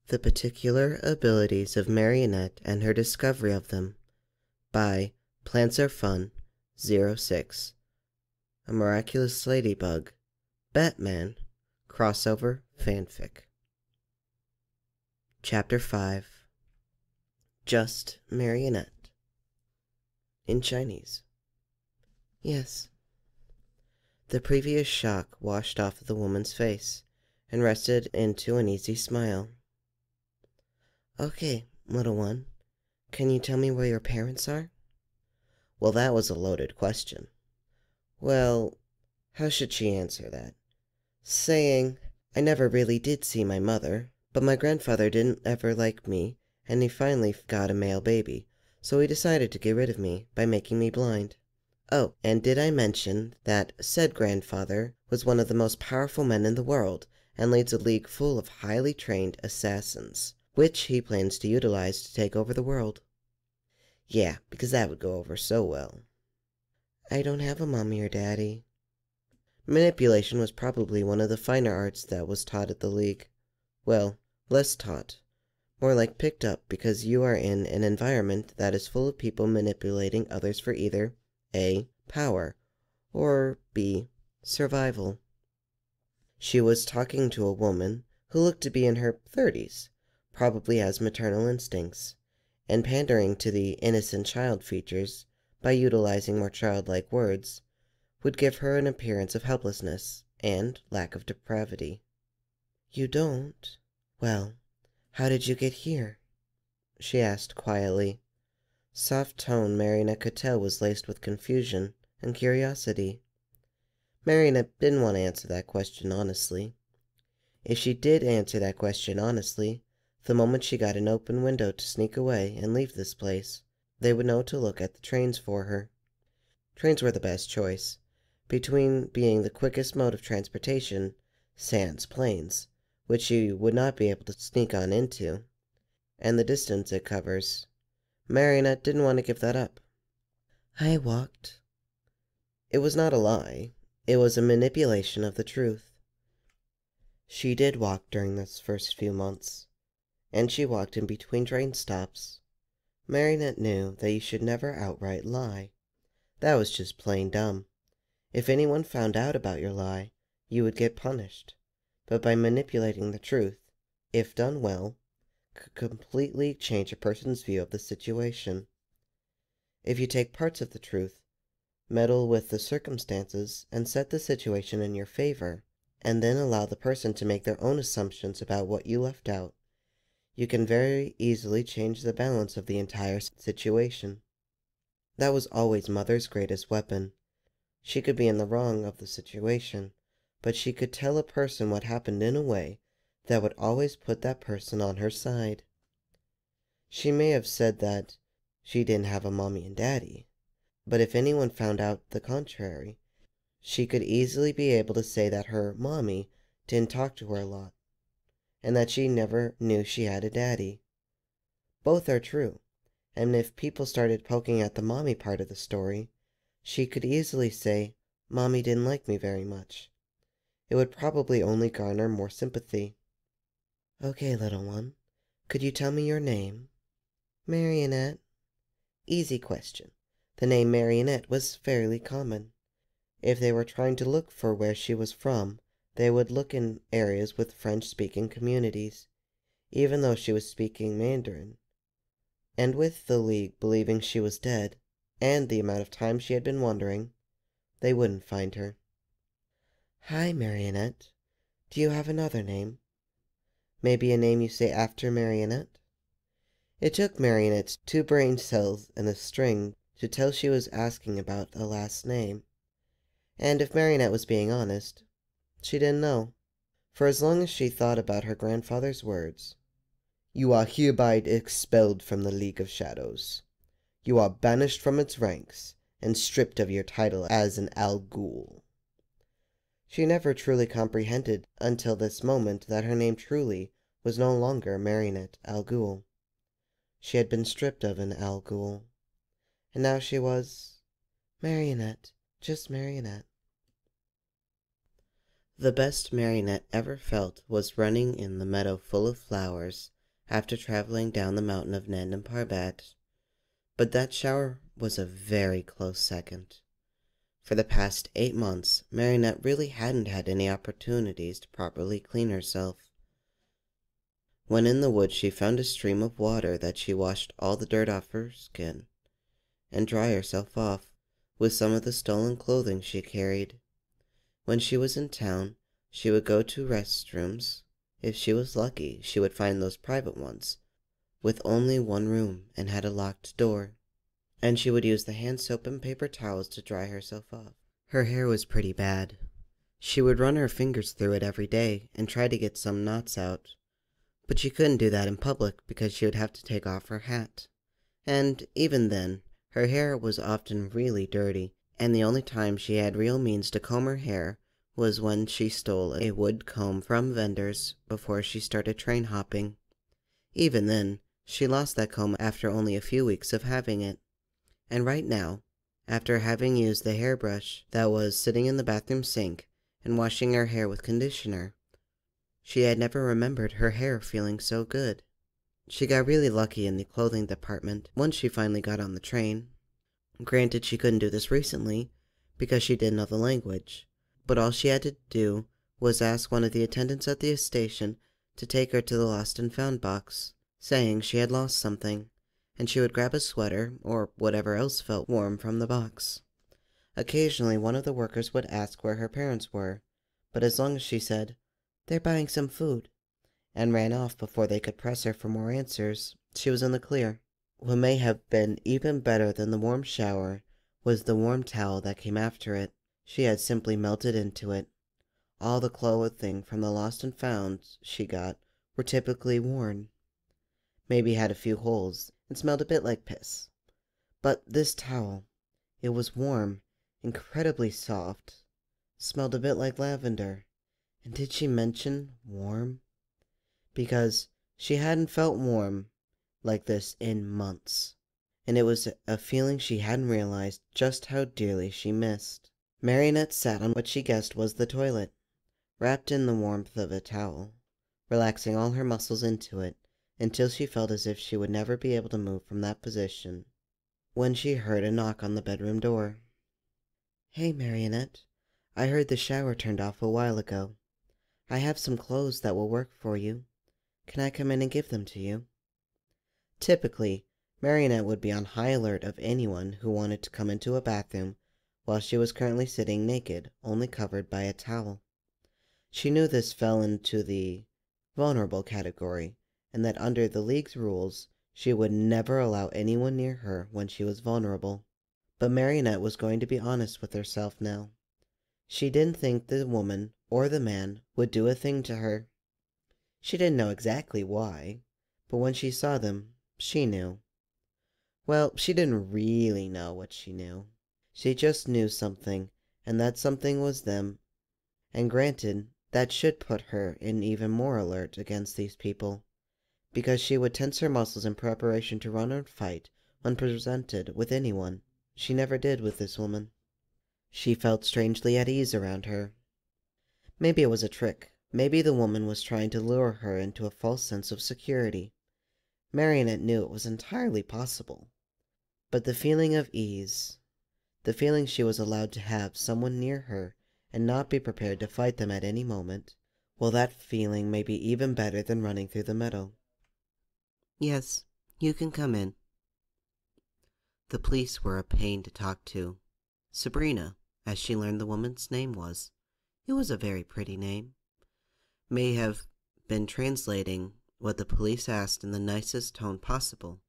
The Particular Abilities of Marionette and Her Discovery of Them by Plants Are Fun 06. A Miraculous Ladybug, Batman, Crossover Fanfic. Chapter 5. Just Marionette. In Chinese. Yes. The previous shock washed off the woman's face and rested into an easy smile. Okay, little one. Can you tell me where your parents are? Well, that was a loaded question. Well, how should she answer that? Saying, I never really did see my mother, but my grandfather didn't ever like me, and he finally got a male baby, so he decided to get rid of me by making me blind. Oh, and did I mention that said grandfather was one of the most powerful men in the world and leads a league full of highly trained assassins, which he plans to utilize to take over the world. Yeah, because that would go over so well. I don't have a mommy or daddy. Manipulation was probably one of the finer arts that was taught at the League. Well, less taught. More like picked up because you are in an environment that is full of people manipulating others for either A. Power, or B. Survival. She was talking to a woman who looked to be in her 30s, probably has maternal instincts, and pandering to the innocent child features by utilizing more childlike words would give her an appearance of helplessness and lack of depravity. You don't? Well, how did you get here? She asked quietly. Soft tone Marionette could tell was laced with confusion and curiosity. Marionette didn't want to answer that question honestly. If she did answer that question honestly, the moment she got an open window to sneak away and leave this place, they would know to look at the trains for her. Trains were the best choice, between being the quickest mode of transportation, sans planes, which she would not be able to sneak on into, and the distance it covers. Marionette didn't want to give that up. I walked. It was not a lie. It was a manipulation of the truth. She did walk during those first few months, and she walked in between train stops. Marionette knew that you should never outright lie. That was just plain dumb. If anyone found out about your lie, you would get punished. But by manipulating the truth, if done well, could completely change a person's view of the situation. If you take parts of the truth, meddle with the circumstances, and set the situation in your favor, and then allow the person to make their own assumptions about what you left out, you can very easily change the balance of the entire situation. That was always Mother's greatest weapon. She could be in the wrong of the situation, but she could tell a person what happened in a way that would always put that person on her side. She may have said that she didn't have a mommy and daddy, but if anyone found out the contrary, she could easily be able to say that her mommy didn't talk to her a lot, and that she never knew she had a daddy. Both are true, and if people started poking at the mommy part of the story, she could easily say, Mommy didn't like me very much. It would probably only garner more sympathy. Okay, little one, could you tell me your name? Marionette. Easy question. The name Marionette was fairly common. If they were trying to look for where she was from, they would look in areas with French-speaking communities, even though she was speaking Mandarin. And with the League believing she was dead, and the amount of time she had been wandering, they wouldn't find her. Hi, Marionette. Do you have another name? Maybe a name you say after Marionette? It took Marionette's 2 brain cells and a string to tell she was asking about a last name. And if Marionette was being honest, she didn't know. For as long as she thought about her grandfather's words, You are hereby expelled from the League of Shadows. You are banished from its ranks and stripped of your title as an Al Ghul. She never truly comprehended until this moment that her name truly was no longer Marionette Al Ghul. She had been stripped of an Al Ghul, and now she was Marionette, just Marionette. The best Marionette ever felt was running in the meadow full of flowers after traveling down the mountain of Nandon Parbat. But that shower was a very close second. For the past 8 months, Marinette really hadn't had any opportunities to properly clean herself. When in the woods, she found a stream of water that she washed all the dirt off her skin and dry herself off with some of the stolen clothing she carried. When she was in town, she would go to restrooms. If she was lucky, she would find those private ones, with only one room and had a locked door. And she would use the hand soap and paper towels to dry herself off. Her hair was pretty bad. She would run her fingers through it every day and try to get some knots out. But she couldn't do that in public because she would have to take off her hat. And even then, her hair was often really dirty, and the only time she had real means to comb her hair was when she stole a wood comb from vendors before she started train hopping. Even then, she lost that comb after only a few weeks of having it. And right now, after having used the hairbrush that was sitting in the bathroom sink and washing her hair with conditioner, she had never remembered her hair feeling so good. She got really lucky in the clothing department once she finally got on the train. Granted, she couldn't do this recently because she didn't know the language, but all she had to do was ask one of the attendants at the station to take her to the lost and found box, saying she had lost something, and she would grab a sweater or whatever else felt warm from the box. Occasionally, one of the workers would ask where her parents were, but as long as she said, "They're buying some food," and ran off before they could press her for more answers, she was in the clear. What may have been even better than the warm shower was the warm towel that came after it. She had simply melted into it. All the clothing from the lost and found she got were typically worn. Maybe had a few holes and smelled a bit like piss. But this towel, it was warm, incredibly soft, smelled a bit like lavender. And did she mention warm? Because she hadn't felt warm like this in months, and it was a feeling she hadn't realized just how dearly she missed. Marinette sat on what she guessed was the toilet, wrapped in the warmth of a towel, relaxing all her muscles into it until she felt as if she would never be able to move from that position, when she heard a knock on the bedroom door. "Hey, Marinette, I heard the shower turned off a while ago. I have some clothes that will work for you. Can I come in and give them to you?" Typically, Marinette would be on high alert of anyone who wanted to come into a bathroom while she was currently sitting naked, only covered by a towel. She knew this fell into the vulnerable category, and that under the league's rules, she would never allow anyone near her when she was vulnerable. But Marinette was going to be honest with herself now. She didn't think the woman or the man would do a thing to her. She didn't know exactly why, but when she saw them, she knew. Well, she didn't really know what she knew. She just knew something, and that something was them. And granted, that should put her in even more alert against these people, because she would tense her muscles in preparation to run or fight when presented with anyone. She never did with this woman. She felt strangely at ease around her. Maybe it was a trick. Maybe the woman was trying to lure her into a false sense of security. Marinette knew it was entirely possible. But the feeling of ease, the feeling she was allowed to have someone near her and not be prepared to fight them at any moment, well, that feeling may be even better than running through the meadow. "Yes, you can come in." The police were a pain to talk to. Sabrina, as she learned the woman's name was, it was a very pretty name, may have been translating what the police asked in the nicest tone possible,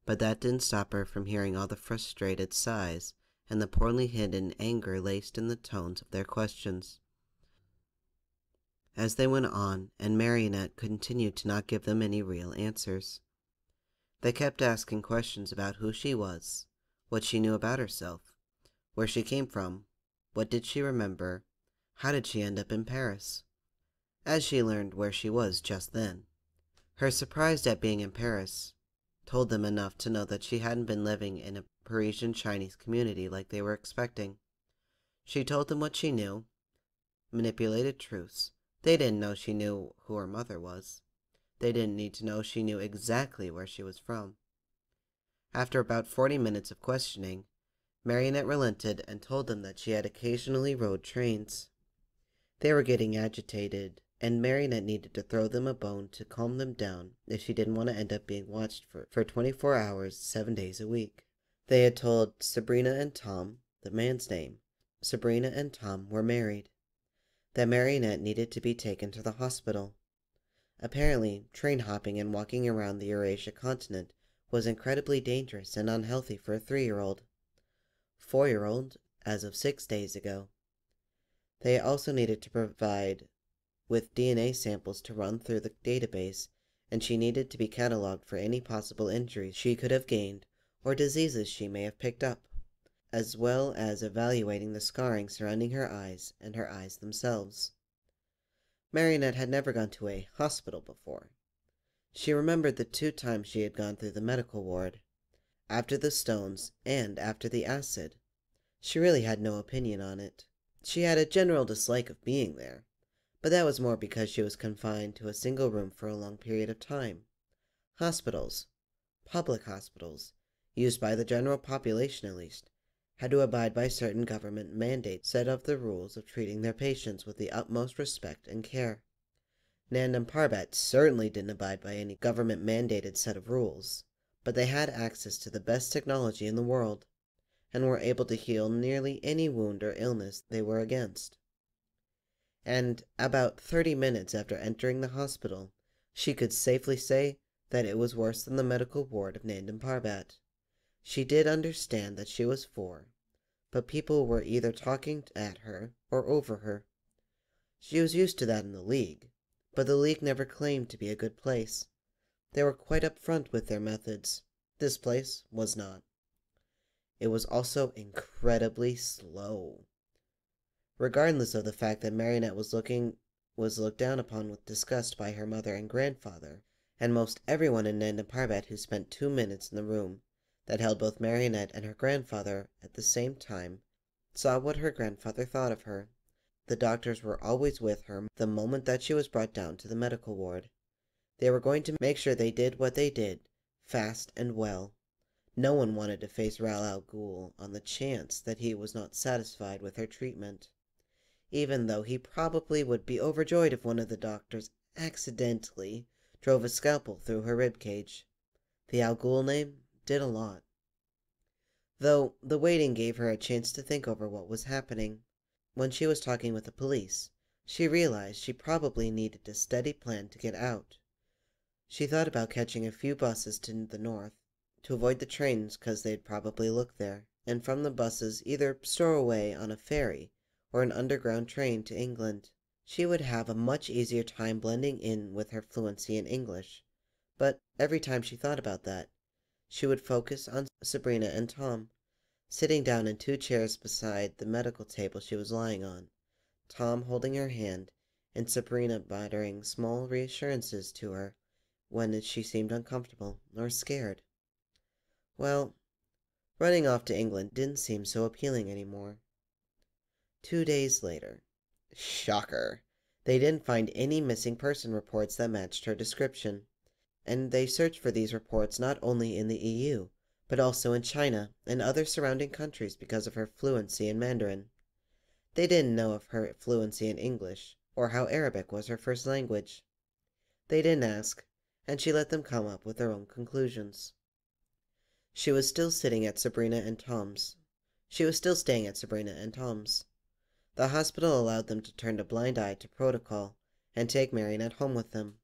but that didn't stop her from hearing all the frustrated sighs and the poorly hidden anger laced in the tones of their questions. As they went on, and Marinette continued to not give them any real answers. They kept asking questions about who she was, what she knew about herself, where she came from, what did she remember, how did she end up in Paris? As she learned where she was just then, her surprise at being in Paris told them enough to know that she hadn't been living in a Parisian Chinese community like they were expecting. She told them what she knew, manipulated truths. They didn't know she knew who her mother was. They didn't need to know she knew exactly where she was from. After about 40 minutes of questioning, Marinette relented and told them that she had occasionally rode trains. They were getting agitated, and Marinette needed to throw them a bone to calm them down if she didn't want to end up being watched for 24 hours, 7 days a week. They had told Sabrina and Tom, the man's name, Sabrina and Tom were married, that Marinette needed to be taken to the hospital. Apparently, train hopping and walking around the Eurasia continent was incredibly dangerous and unhealthy for a 3-year-old. 4-year-old, as of 6 days ago. They also needed to provide with DNA samples to run through the database, and she needed to be cataloged for any possible injuries she could have gained or diseases she may have picked up, as well as evaluating the scarring surrounding her eyes and her eyes themselves. Marinette had never gone to a hospital before. She remembered the 2 times she had gone through the medical ward, after the stones and after the acid. She really had no opinion on it. She had a general dislike of being there, but that was more because she was confined to a single room for a long period of time. Hospitals, public hospitals, used by the general population at least, had to abide by certain government mandates set of the rules of treating their patients with the utmost respect and care. Nandam Parbat certainly didn't abide by any government-mandated set of rules, but they had access to the best technology in the world, and were able to heal nearly any wound or illness they were against. And about 30 minutes after entering the hospital, she could safely say that it was worse than the medical ward of Nandam Parbat. She did understand that she was 4, but people were either talking at her or over her. She was used to that in the League, but the League never claimed to be a good place. They were quite upfront with their methods. This place was not. It was also incredibly slow. Regardless of the fact that Marinette was looked down upon with disgust by her mother and grandfather, and most everyone in Nandam Parbat who spent 2 minutes in the room that held both Marinette and her grandfather at the same time saw what her grandfather thought of her. The doctors were always with her the moment that she was brought down to the medical ward. They were going to make sure they did what they did, fast and well. No one wanted to face Ra's al Ghul on the chance that he was not satisfied with her treatment, even though he probably would be overjoyed if one of the doctors accidentally drove a scalpel through her ribcage. The Al Ghul name did a lot. Though the waiting gave her a chance to think over what was happening. When she was talking with the police, she realized she probably needed a steady plan to get out. She thought about catching a few buses to the north, to avoid the trains because they'd probably look there, and from the buses either stow away on a ferry or an underground train to England. She would have a much easier time blending in with her fluency in English, but every time she thought about that, she would focus on Sabrina and Tom, sitting down in 2 chairs beside the medical table she was lying on, Tom holding her hand, and Sabrina muttering small reassurances to her when she seemed uncomfortable or scared. Well, running off to England didn't seem so appealing anymore. 2 days later. Shocker! They didn't find any missing person reports that matched her description, and they searched for these reports not only in the EU, but also in China and other surrounding countries because of her fluency in Mandarin. They didn't know of her fluency in English, or how Arabic was her first language. They didn't ask, and she let them come up with their own conclusions. She was still sitting at Sabrina and Tom's. She was still staying at Sabrina and Tom's. The hospital allowed them to turn a blind eye to protocol and take Marinette home with them.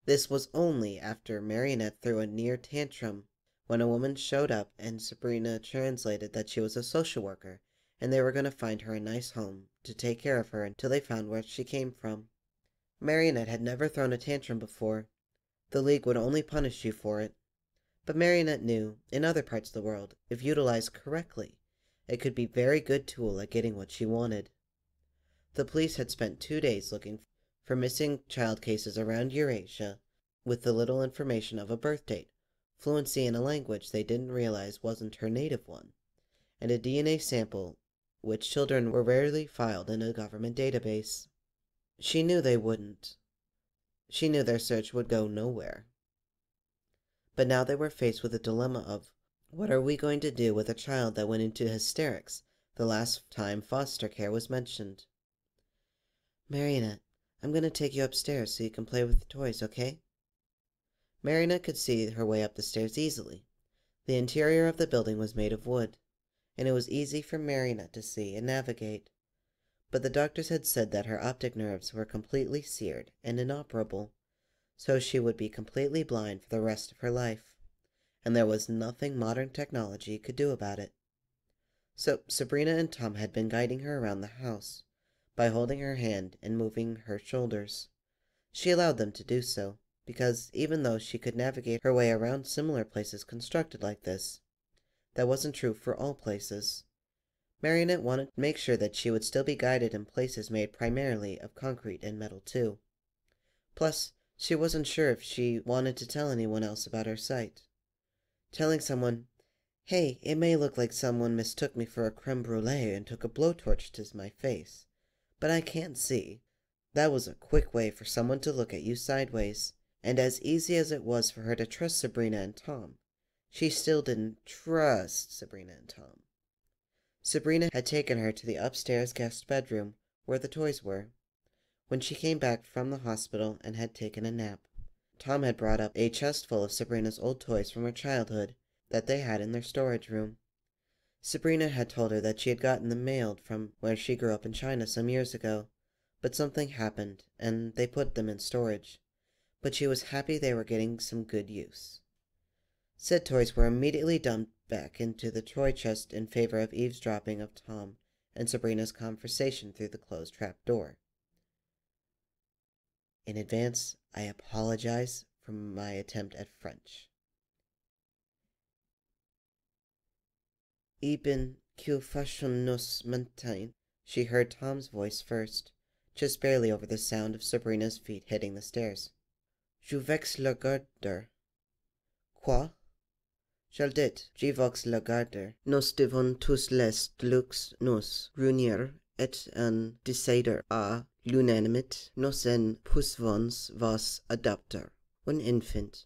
This was only after Marinette threw a near tantrum when a woman showed up and Sabrina translated that she was a social worker and they were going to find her a nice home to take care of her until they found where she came from. Marinette had never thrown a tantrum before. The League would only punish you for it. But Marinette knew, in other parts of the world, if utilized correctly, it could be a very good tool at getting what she wanted. The police had spent 2 days looking for missing child cases around Eurasia with the little information of a birth date, fluency in a language they didn't realize wasn't her native one, and a DNA sample which children were rarely filed in a government database. She knew they wouldn't. She knew their search would go nowhere. But now they were faced with a dilemma of, what are we going to do with a child that went into hysterics the last time foster care was mentioned? Marionette, I'm going to take you upstairs so you can play with the toys, okay? Marionette could see her way up the stairs easily. The interior of the building was made of wood, and it was easy for Marionette to see and navigate. But the doctors had said that her optic nerves were completely seared and inoperable, so she would be completely blind for the rest of her life, and there was nothing modern technology could do about it. So Sabrina and Tom had been guiding her around the house by holding her hand and moving her shoulders. She allowed them to do so, because even though she could navigate her way around similar places constructed like this, that wasn't true for all places. Marionette wanted to make sure that she would still be guided in places made primarily of concrete and metal too. Plus, she wasn't sure if she wanted to tell anyone else about her sight. Telling someone, hey, it may look like someone mistook me for a creme brulee and took a blowtorch to my face, but I can't see. That was a quick way for someone to look at you sideways, and as easy as it was for her to trust Sabrina and Tom, she still didn't trust Sabrina and Tom. Sabrina had taken her to the upstairs guest bedroom, where the toys were, when she came back from the hospital and had taken a nap. Tom had brought up a chest full of Sabrina's old toys from her childhood that they had in their storage room. Sabrina had told her that she had gotten them mailed from where she grew up in China some years ago, but something happened, and they put them in storage. But she was happy they were getting some good use. Said toys were immediately dumped back into the toy chest in favor of eavesdropping of Tom and Sabrina's conversation through the closed trap door. In advance, I apologize for my attempt at French. Eben que fashion nos matin. She heard Tom's voice first, just barely over the sound of Sabrina's feet hitting the stairs. Je vex le garder. Quoi? Jaldit, je vox le garder. Nos devons tous les lux nos reunir et en décider à l'unanimité nos en pouvons vos adopter. Un infant.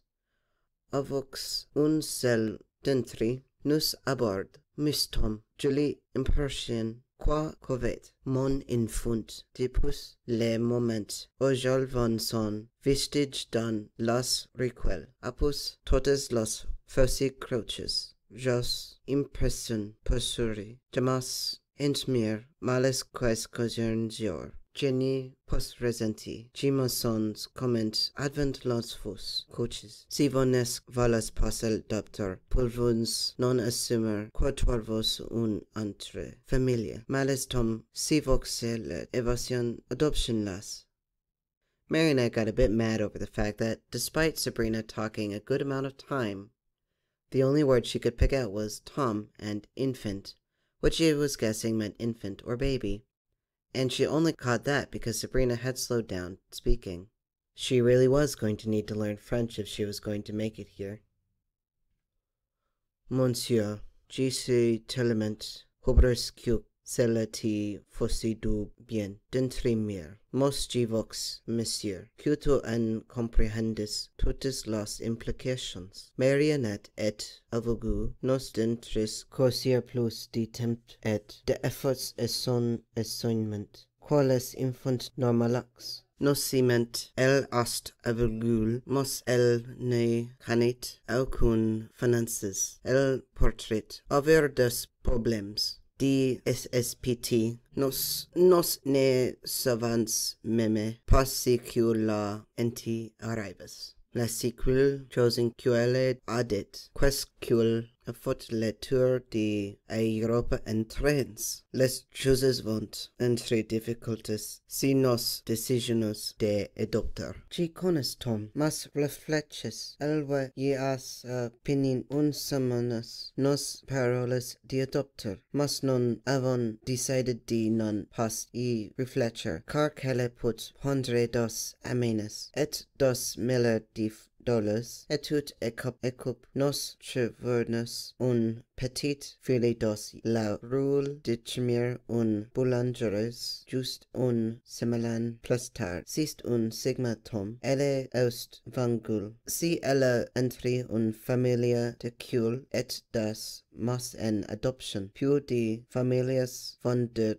Avox un seul d'entre nous aborde. Mustom, Julie impression. Quoi covet, mon infant, depuis le moment où j'alvon son vestige dans las requel, apus totes los fossi croches, jos impression posuri, jamas entmir males quas cogernzior. Jenny post resenti, Jimosons comment advent los fus, coaches. Si vones valas passel doctor, pulvuns non assumer, quatuorvos un entre familia. Males tom, si voxel evasion adoption las. Marionette got a bit mad over the fact that, despite Sabrina talking a good amount of time, the only word she could pick out was Tom and infant, which she was guessing meant infant or baby. And she only caught that because Sabrina had slowed down speaking. She really was going to need to learn French if she was going to make it here. Monsieur, je suis tellement obresque celati fossi du bien d'entremer. Mos je vox, monsieur, que tu en comprehendis toutes las implications. Marionette et aveugle nos d'entres cosir plus de temps et d'efforts et son enseignement. Quales infant normalax. Nos ciment el ast aveugle, mos el ne canit aucun finances. El portrait over des problems. DSSPT nos ne savants meme passicula enti arrivas. La sequel chosen quelle adet quescul a foot le tour de Europa en trains. Les choses vont entre difficultés si nos decisiones de adopter. Je connais Tom, mas refleches, elva y as opinion un semanas nos paroles de adopter, mas non avon decided de non pas y reflecher, car qu'elle put pondre dos amenes, et dos miller dolus, et ut ecup nos trivernus un petit filidos la rule dicimir un boulangeres just un semalan plus tard, sist un sigma tom, elle aust vangul, si elle entri un familia de cul et das mas en adoption, più de familias fondent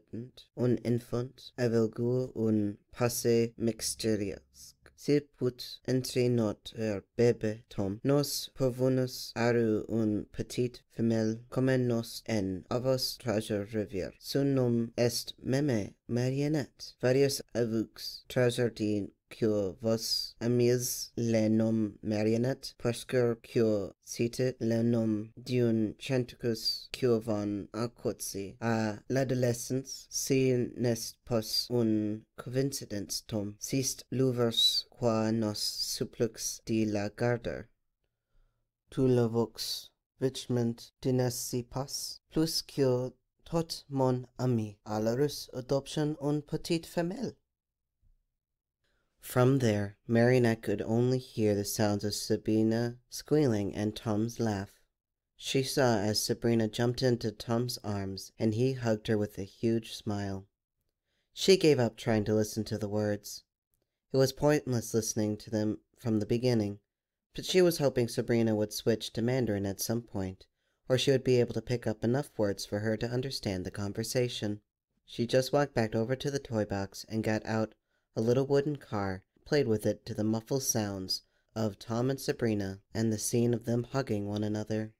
un infant, avelgur un passe mixterias. Si put entri noter bebe tom, nos provunus aru un petit femelle, comme nos en avos trager revir. Sun nom est meme marionette. Varios avux trager di que vos amis le nom marionette, parce que cite le nom d'un chanticus que van acotsi à l'adolescence, si n'est pas une coïncidence tom, sist l'ouvers qua nos supplux de la garder. Tu le vox richement dynastie pas, plus que tot mon ami, à la russe adoption un petite femelle. From there, Marinette could only hear the sounds of Sabrina squealing and Tom's laugh. She saw as Sabrina jumped into Tom's arms, and he hugged her with a huge smile. She gave up trying to listen to the words. It was pointless listening to them from the beginning, but she was hoping Sabrina would switch to Mandarin at some point, or she would be able to pick up enough words for her to understand the conversation. She just walked back over to the toy box and got out a little wooden car, played with it to the muffled sounds of Tom and Sabrina and the scene of them hugging one another.